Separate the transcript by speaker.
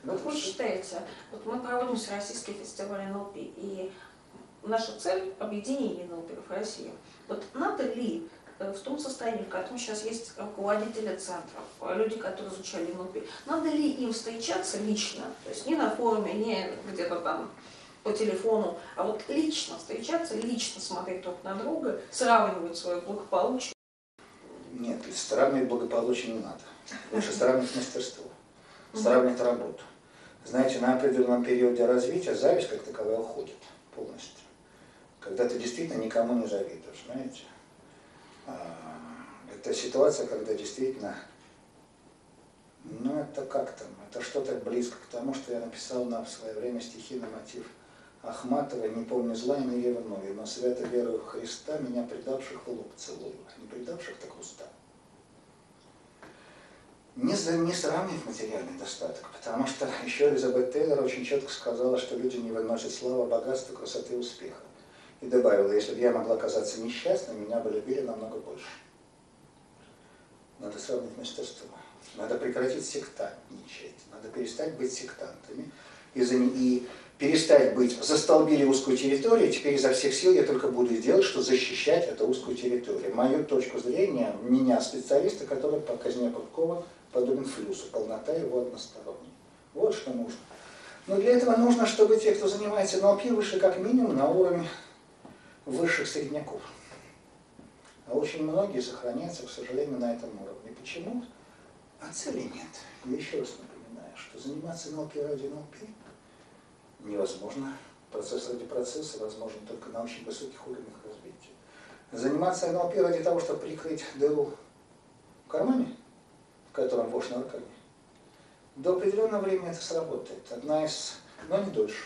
Speaker 1: Вот вы считаете, вот мы проводим Всероссийский фестиваль НЛП, и наша цель – объединение НЛПеров в России. Вот надо ли в том состоянии, в котором сейчас есть руководители центров, люди, которые изучали НЛП, надо ли им встречаться лично, то есть не на форуме, не где-то там по телефону, а вот лично встречаться, лично смотреть друг на друга, сравнивать свое благополучие?
Speaker 2: Нет, сравнивать благополучие не надо. Лучше сравнивать мастерство, сравнивать работу. Знаете, на определенном периоде развития зависть как таковая уходит полностью. Когда ты действительно никому не завидуешь, знаете. Это ситуация, когда действительно, ну это как там, это что-то близко к тому, что я написал в свое время стихи на мотив Ахматова, не помню зла и не ревную, но свято верую в Христа, меня предавших в лоб целую, не предавших так уста. Не сравнивать материальный достаток, потому что еще Элизабет Тейлор очень четко сказала, что люди не выносят славы, богатства, красоты и успеха. И добавила, если бы я могла казаться несчастной, меня бы любили намного больше. Надо сравнить мастерство. Надо прекратить сектантничать. Надо перестать быть сектантами. И перестать быть застолбили узкую территорию. Теперь изо всех сил я только буду делать, что защищать эту узкую территорию. Мою точку зрения, меня, специалиста, который по казне Пупкова подобен флюсу. Полнота его односторонняя. Вот что нужно. Но для этого нужно, чтобы те, кто занимается НЛП, вышли как минимум на уровень высших средняков. А очень многие сохраняются, к сожалению, на этом уровне. Почему? А цели нет. Я еще раз напоминаю, что заниматься НЛП ради НЛП невозможно. Процесс ради процесса возможен только на очень высоких уровнях развития. Заниматься НЛП ради того, чтобы прикрыть дыру в кармане, в котором вошь на рукаве, до определенного времени это сработает. Но не дольше.